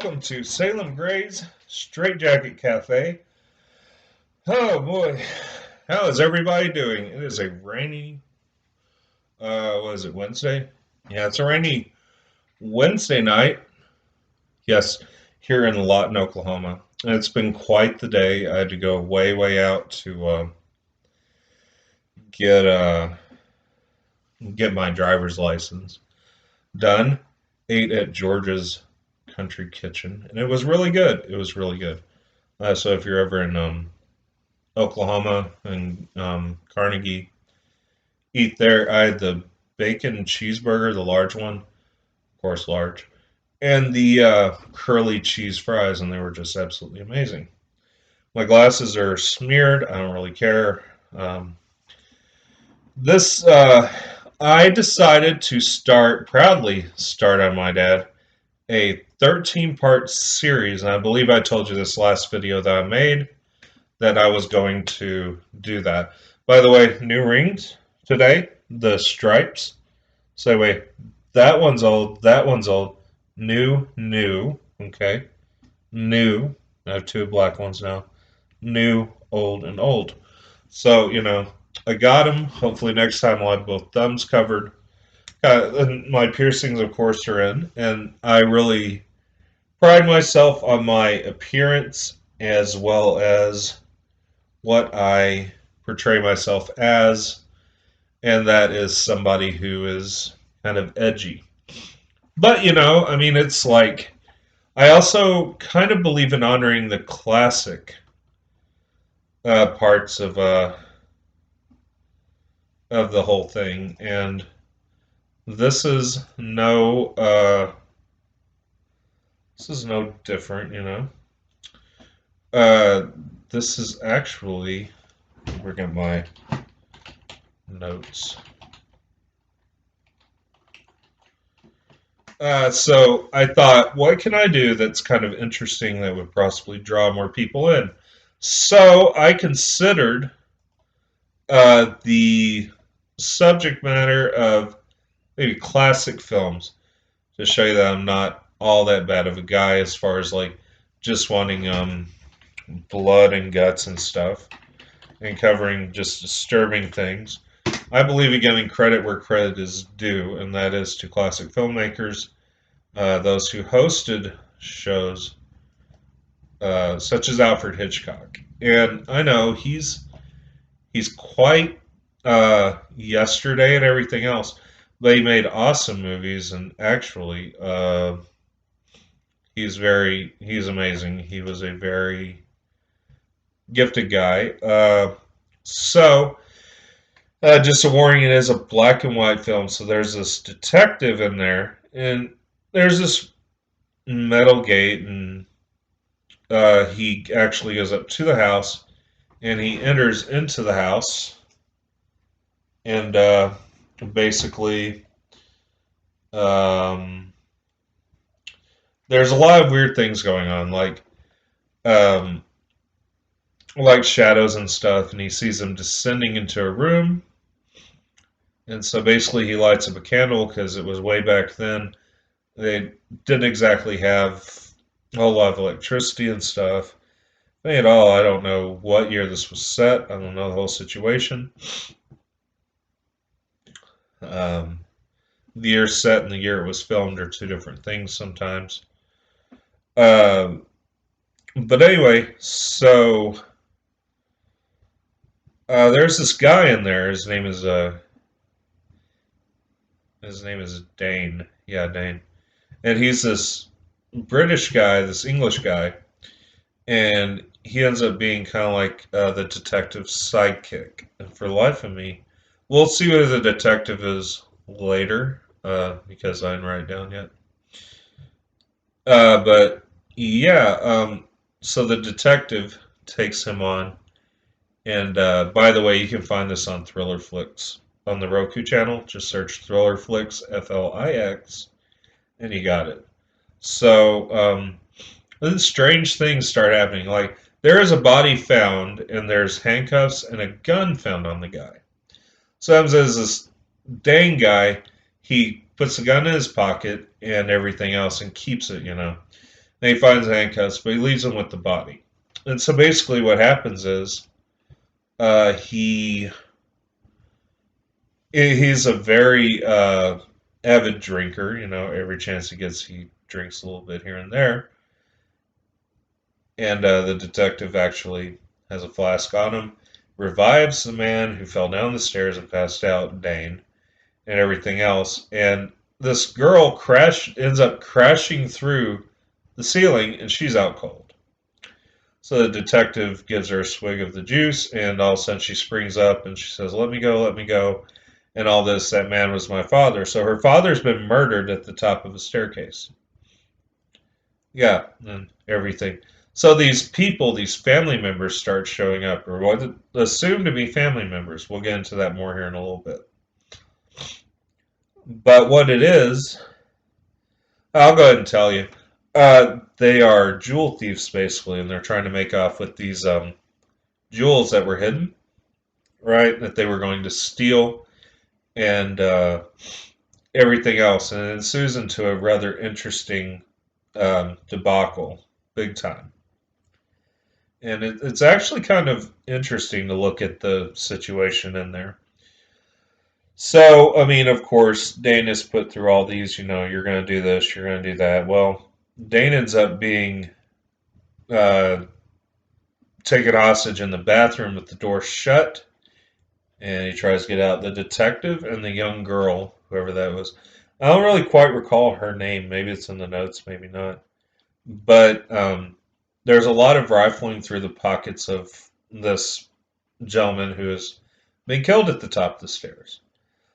welcome to Salem Gray's Straight Jacket Cafe. Oh boy, how is everybody doing? It is a rainy, what is it, Wednesday? Yeah, it's a rainy Wednesday night. Yes, here in Lawton, Oklahoma. And it's been quite the day. I had to go way out to get uh, get my driver's license done. Ate at George's Country Kitchen, and it was really good. It was really good. So if you're ever in Oklahoma and Carnegie, eat there. I had the bacon cheeseburger, the large one, of course, large, and the curly cheese fries, and they were just absolutely amazing. My glasses are smeared. I don't really care. Um, this I decided to proudly start on my dad, a 13-part series, and I believe I told you this last video that I made that I was going to do that. By the way, new rings today, the stripes. So wait, that one's old, that one's old. New, okay. New. I have two black ones now. New, old, and old. So, I got them. Hopefully next time I'll have both thumbs covered. And my piercings, of course, are in. And I really pride myself on my appearance as well as what I portray myself as, and that is somebody who is kind of edgy. But, it's like, I also kind of believe in honoring the classic parts of the whole thing, and this is no different. Uh, this is actually, bring up my notes. So I thought, what can I do that's kind of interesting that would possibly draw more people in? So I considered the subject matter of maybe classic films to show you that I'm not all that bad of a guy as far as like just wanting blood and guts and stuff and covering just disturbing things. I believe in giving credit where credit is due, and that is to classic filmmakers, those who hosted shows such as Alfred Hitchcock. And I know he's quite yesterday and everything else, but he made awesome movies, and actually, he's amazing. He was a very gifted guy. Just a warning, it is a black and white film, so there's this detective in there, and there's this metal gate, and he actually goes up to the house, and he enters into the house, and basically, um, there's a lot of weird things going on, um, like shadows and stuff, and he sees them descending into a room. And so basically, he lights up a candle because it was way back then. They didn't exactly have a whole lot of electricity and stuff. At all, I don't know what year this was set. I don't know the whole situation. The year set and the year it was filmed are two different things sometimes. But anyway, so there's this guy in there. His name is Dane. Yeah, Dane. And he's this British guy, this English guy, and he ends up being kind of like the detective's sidekick. And for the life of me, we'll see who the detective is later, because I didn't write it down yet. But yeah, so the detective takes him on, and by the way, you can find this on Thriller Flicks on the Roku channel. Just search Thriller Flicks, Flix, and you got it. So then strange things start happening. Like there is a body found, and there's handcuffs and a gun found on the guy. So as this dang guy, he puts the gun in his pocket and everything else and keeps it. And he finds handcuffs, but he leaves them with the body. And so basically, what happens is he he's a very avid drinker. You know, every chance he gets, he drinks a little bit here and there. And the detective actually has a flask on him, revives the man who fell down the stairs and passed out, Dane, and everything else. And this girl ends up crashing through the ceiling, and she's out cold. So the detective gives her a swig of the juice, and all of a sudden she springs up and she says, "Let me go, let me go." And all this, that man was my father. So her father's been murdered at the top of a staircase. Yeah, and everything. So these people, these family members start showing up, or what assumed to be family members. We'll get into that more here in a little bit. But what it is, I'll go ahead and tell you. They are jewel thieves, basically, and they're trying to make off with these jewels that were hidden, right? That they were going to steal and everything else. And it ensues into a rather interesting debacle, big time. And it's actually kind of interesting to look at the situation in there. So, I mean, of course, Dane is put through all these, you know, you're going to do this, you're going to do that. Well, Dane ends up being uh, taken hostage in the bathroom with the door shut, and he tries to get out. The detective and the young girl, whoever that was, I don't really quite recall her name. Maybe it's in the notes, maybe not. But there's a lot of rifling through the pockets of this gentleman who has been killed at the top of the stairs.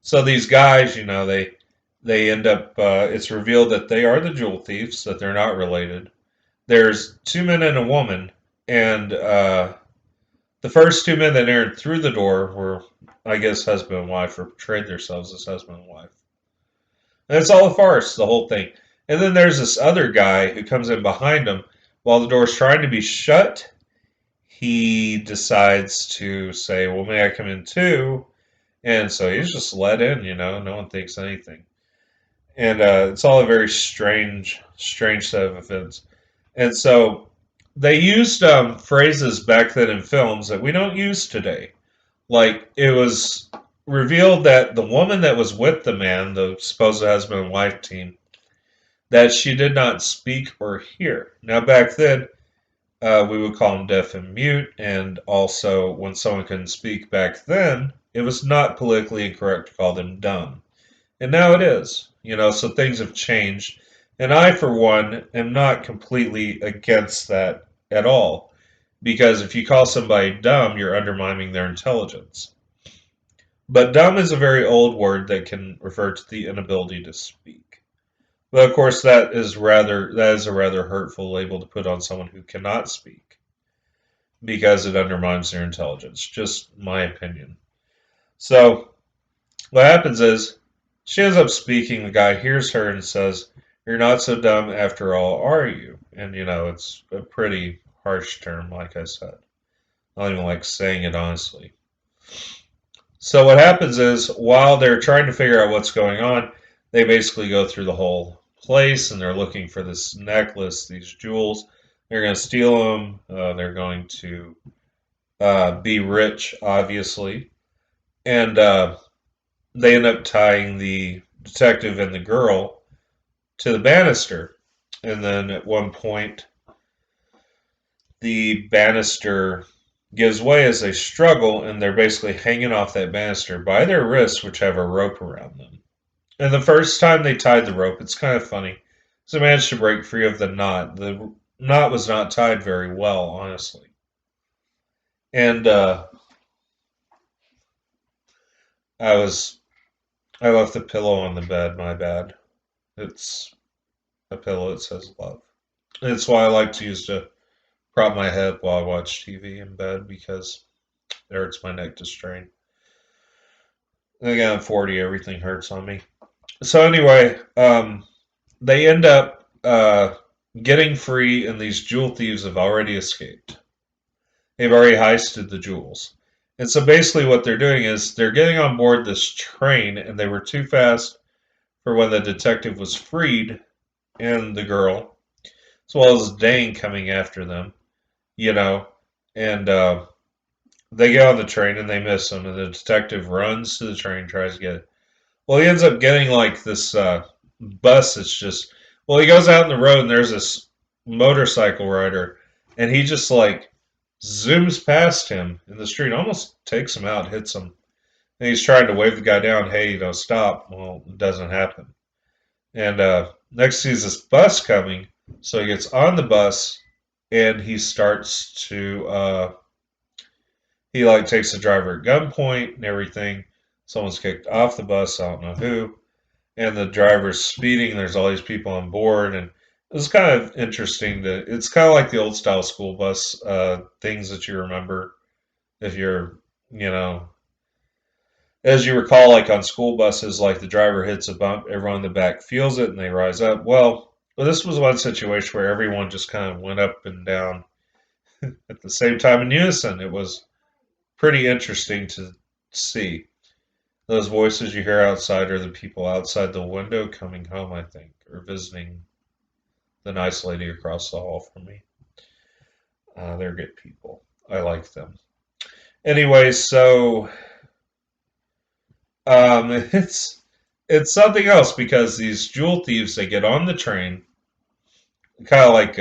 So these guys, you know, they end up. It's revealed that they are the jewel thieves. That they're not related. There's two men and a woman, and the first two men that entered through the door were, I guess, husband and wife, or portrayed themselves as husband and wife. And it's all a farce, the whole thing. And then there's this other guy who comes in behind them while the door's trying to be shut. He decides to say, "Well, may I come in too?" And so he's just let in, you know, no one thinks anything. And it's all a very strange set of events. And so they used phrases back then in films that we don't use today. Like, it was revealed that the woman that was with the man, the supposed husband and wife team, that she did not speak or hear. Now, back then, we would call them deaf and mute, and also when someone couldn't speak back then, it was not politically incorrect to call them dumb. And now it is, you know, so things have changed. And I, for one, am not completely against that at all. Because if you call somebody dumb, you're undermining their intelligence. But dumb is a very old word that can refer to the inability to speak. But of course, that is a rather hurtful label to put on someone who cannot speak because it undermines their intelligence. Just my opinion. So what happens is she ends up speaking. The guy hears her and says, "You're not so dumb after all, are you?" And you know, it's a pretty harsh term, like I said. I don't even like saying it honestly. So what happens is while they're trying to figure out what's going on, they basically go through the whole place and they're looking for this necklace, these jewels. They're going to steal them. They're going to be rich, obviously, and they end up tying the detective and the girl to the banister. And then at one point, the banister gives way as they struggle, and they're basically hanging off that banister by their wrists, which have a rope around them. And the first time they tied the rope, it's kind of funny. So they managed to break free of the knot. The knot was not tied very well, honestly. And I was I left the pillow on the bed. My bad. It's a pillow that says love. It's why I like to use to prop my head while I watch TV in bed because it hurts my neck to strain. Again, I'm 40. Everything hurts on me. So anyway, they end up getting free, and these jewel thieves have already escaped. They've already heisted the jewels. And so basically what they're doing is they're getting on board this train, and they were too fast for when the detective was freed and the girl. as well as Dane coming after them, you know, and they get on the train and they miss him, and the detective runs to the train, tries to get it. Well, he ends up getting like this bus that's just, well, he goes out in the road and there's this motorcycle rider, and he just like zooms past him in the street, almost takes him out, hits him. And he's trying to wave the guy down, hey, stop. Well, it doesn't happen. And next he sees this bus coming, so he gets on the bus and he starts to he like takes the driver at gunpoint and everything. Someone's kicked off the bus, I don't know who, and the driver's speeding. There's all these people on board, and it's kind of interesting to. It's kind of like the old style school bus things that you remember if you're, you know, as you recall, like on school buses, like the driver hits a bump, everyone in the back feels it, and they rise up. Well, this was one situation where everyone just kind of went up and down at the same time in unison. It was pretty interesting to see. Those voices you hear outside are the people outside the window coming home, I think, or visiting the nice lady across the hall from me. They're good people. I like them. Anyway, so it's something else because these jewel thieves, they get on the train, kind of like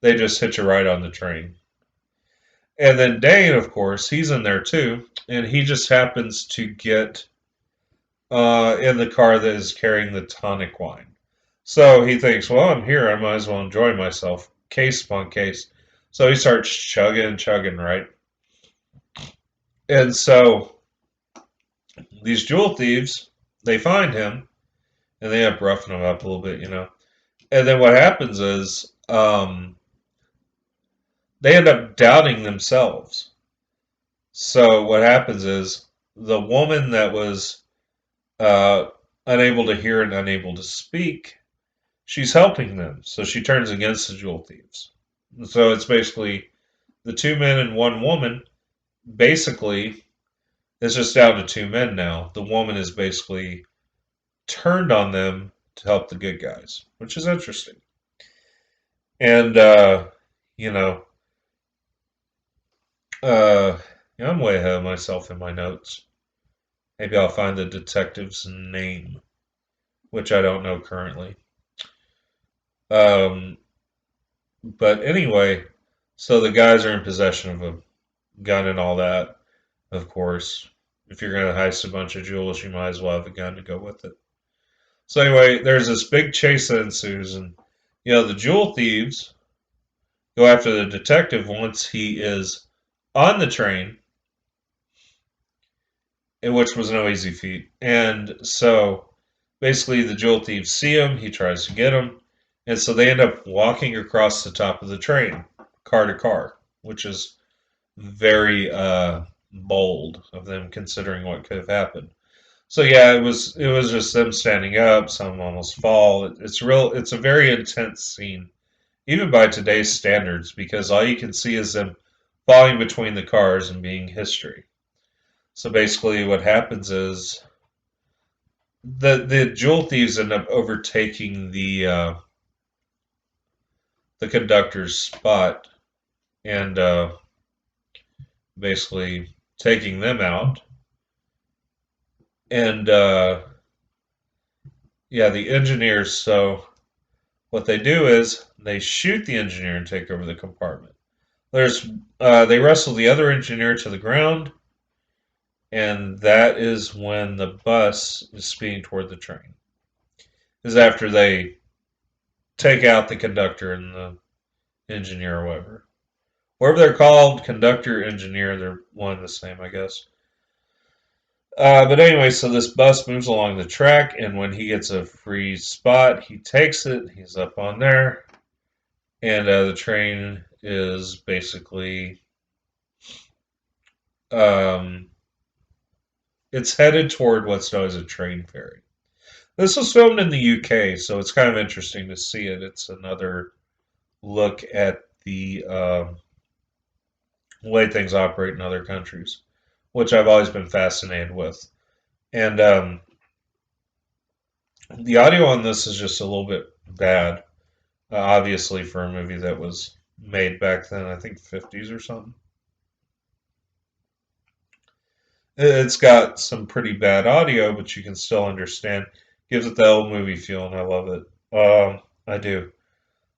they just hitch a ride on the train. And then Dane, of course, he's in there too, and he just happens to get in the car that is carrying the tonic wine. So he thinks, well, I'm here, I might as well enjoy myself, case upon case. So he starts chugging, right? And so these jewel thieves, they find him, and they end up roughing him up a little bit, you know. And then what happens is they end up doubting themselves. So what happens is the woman that was uh, unable to hear and unable to speak, she's helping them. So she turns against the jewel thieves. So it's basically the two men and one woman. Basically, it's just down to two men now. The woman is basically turned on them to help the good guys, which is interesting. And you know, uh, yeah, I'm way ahead of myself in my notes. Maybe I'll find the detective's name, which I don't know currently. Um, but anyway, so the guys are in possession of a gun and all that. Of course, if you're going to heist a bunch of jewels, you might as well have a gun to go with it. So anyway, there's this big chase that ensues, and the jewel thieves go after the detective once he is on the train, which was no easy feat. And so basically, the jewel thieves see him, he tries to get him, and so they end up walking across the top of the train, car to car, which is very bold of them considering what could have happened. So yeah, it was just them standing up. Some almost fall. It's a very intense scene, even by today's standards, because all you can see is them falling between the cars and being history. So basically, what happens is the jewel thieves end up overtaking the conductor's spot and basically taking them out. And yeah, the engineers. So what they do is they shoot the engineer and take over the compartment. They wrestle the other engineer to the ground, and that is when the bus is speeding toward the train. Is after they take out the conductor and the engineer or whatever. Whatever they're called, conductor, engineer, they're one and the same, I guess. But anyway, so this bus moves along the track, and when he gets a free spot, he takes it. He's up on there, and the train is basically um, it's headed toward what's known as a train ferry. This was filmed in the UK, so it's kind of interesting to see it. It's another look at the way things operate in other countries, which I've always been fascinated with. And the audio on this is just a little bit bad. Obviously, for a movie that was made back then, I think 50s or something. It's got some pretty bad audio, but you can still understand. Gives it the old movie feel, and I love it. I do.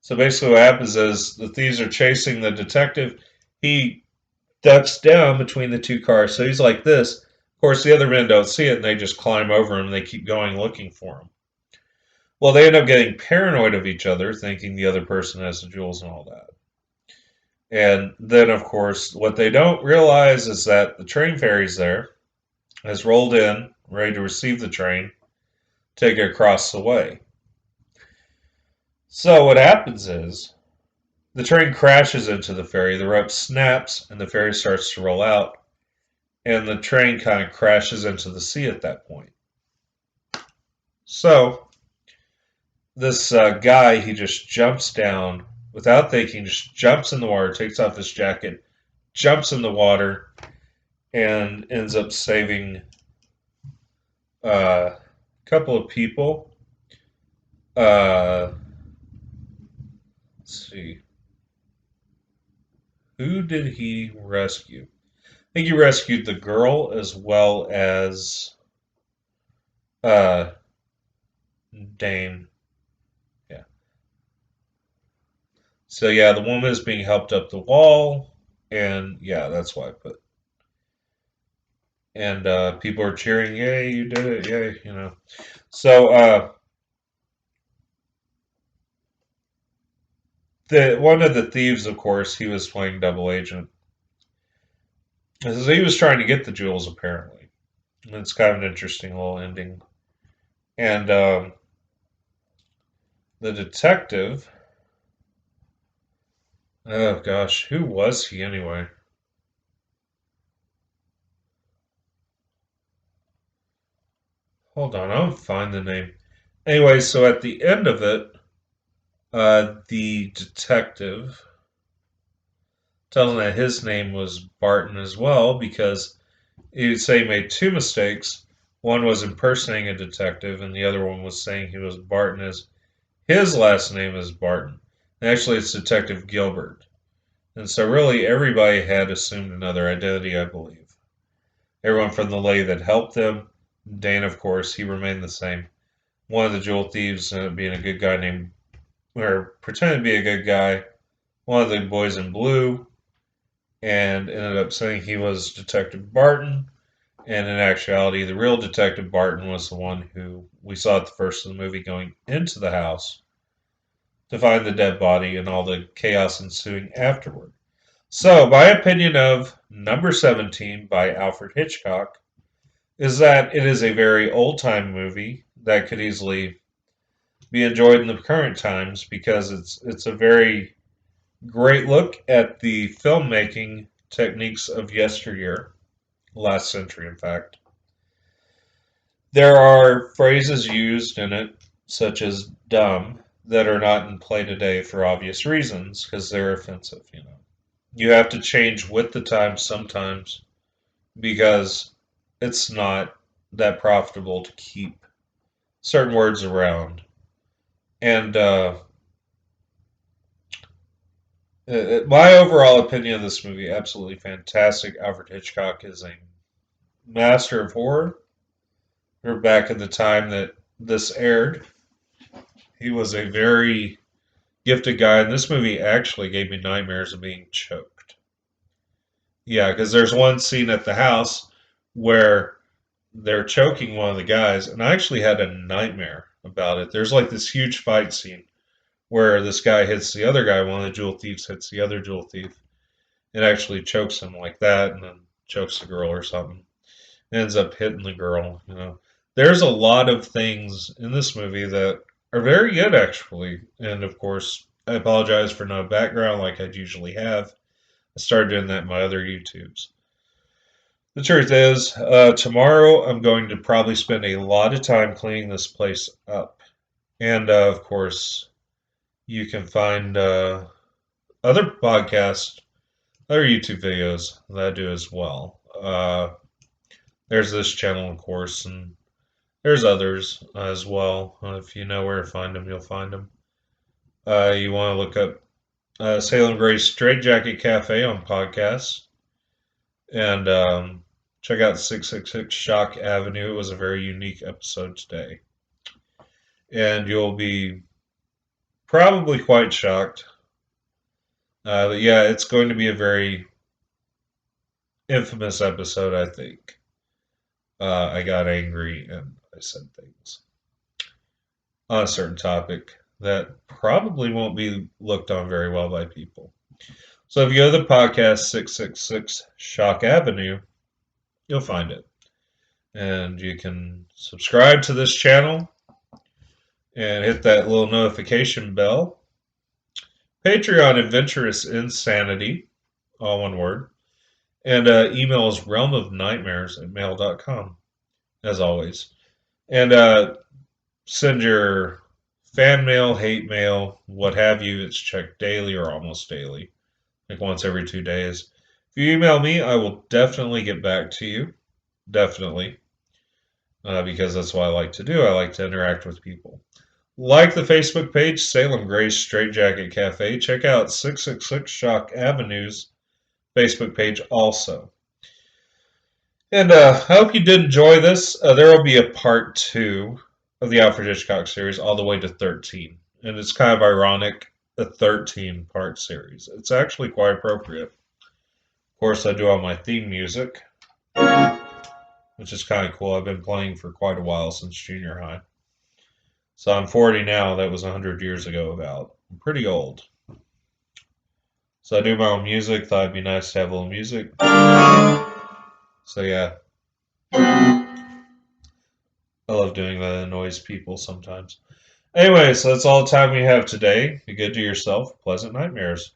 So basically, what happens is the thieves are chasing the detective. He ducks down between the two cars, so he's like this. Of course, the other men don't see it, and they just climb over him. And they keep going looking for him. Well, they end up getting paranoid of each other, thinking the other person has the jewels and all that. And then, of course, what they don't realize is that the train ferry's there, has rolled in, ready to receive the train, take it across the way. So what happens is the train crashes into the ferry, the rope snaps, and the ferry starts to roll out, and the train kind of crashes into the sea at that point. So this guy, he just jumps down without thinking, just jumps in the water, takes off his jacket, jumps in the water, and ends up saving a couple of people. Uh, let's see. Who did he rescue? I think he rescued the girl as well as uh, Dane. Yeah. So yeah, the woman is being helped up the wall, and yeah, that's why I put. And people are cheering, "Yay, you did it! Yay!" You know. So the one of the thieves, of course, he was playing double agent. So he was trying to get the jewels, apparently. And it's kind of an interesting little ending. And the detective, oh gosh, who was he anyway? Hold on, I'll find the name. Anyway, so at the end of it, the detective tells him that his name was Barton as well because he would say he made two mistakes. One was impersonating a detective, and the other one was saying he was Barton as his last name is Barton. And actually, it's Detective Gilbert. And so, really, everybody had assumed another identity, I believe. Everyone from the lady that helped them, Dane, of course, he remained the same. One of the jewel thieves ended up being a good guy named, or pretending to be a good guy. One of the boys in blue, and ended up saying he was Detective Barton. And in actuality, the real Detective Barton was the one who we saw at the first of the movie going into the house to find the dead body and all the chaos ensuing afterward. So, my opinion of Number 17 by Alfred Hitchcock is that it is a very old time movie that could easily be enjoyed in the current times because it's a very great look at the filmmaking techniques of yesteryear, last century, in fact. There are phrases used in it, such as dumb, that are not in play today for obvious reasons because they're offensive, you know. You have to change with the times sometimes because it's not that profitable to keep certain words around. And my overall opinion of this movie, absolutely fantastic. Alfred Hitchcock is a master of horror. We're back in the time that this aired. He was a very gifted guy, and this movie actually gave me nightmares of being choked. Yeah, because there's one scene at the house where they're choking one of the guys, and I actually had a nightmare about it. There's like this huge fight scene where this guy hits the other guy, one of the jewel thieves hits the other jewel thief. It actually chokes him like that, and then chokes the girl or something. It ends up hitting the girl, you know. There's a lot of things in this movie that are very good, actually. And of course, I apologize for no background like I'd usually have. I started doing that in my other YouTubes. The truth is, tomorrow I'm going to probably spend a lot of time cleaning this place up. And of course, you can find other podcasts, other YouTube videos that I do as well. There's this channel, of course, and there's others as well. If you know where to find them, you'll find them. You want to look up Salem Gray's Straight Jacket Cafe on podcasts. And check out 666 Shock Avenue. It was a very unique episode today. And you'll be probably quite shocked. But yeah, it's going to be a very infamous episode, I think. I got angry and I said things on a certain topic that probably won't be looked on very well by people. So if you go to the podcast 666 Shock Avenue, you'll find it. And you can subscribe to this channel and hit that little notification bell. Patreon Adventurous Insanity, all one word. And email is realmofnightmares@mail.com, as always. And send your fan mail, hate mail, what have you. It's checked daily or almost daily, like once every 2 days. If you email me, I will definitely get back to you. Definitely. Because that's what I like to do. I like to interact with people. Like the Facebook page, Salem Gray's Straight Jacket Cafe. Check out 666 Shock Avenue's Facebook page also. And I hope you did enjoy this. There will be a part 2 of the Alfred Hitchcock series all the way to 13. And it's kind of ironic, a 13-part series. It's actually quite appropriate. Of course, I do all my theme music, which is kind of cool. I've been playing for quite a while, since junior high. So I'm 40 now. That was 100 years ago about. I'm pretty old. So I do my own music. Thought it'd be nice to have a little music. So yeah. I love doing that. It annoys people sometimes. Anyway, so that's all the time we have today. Be good to yourself. Pleasant nightmares.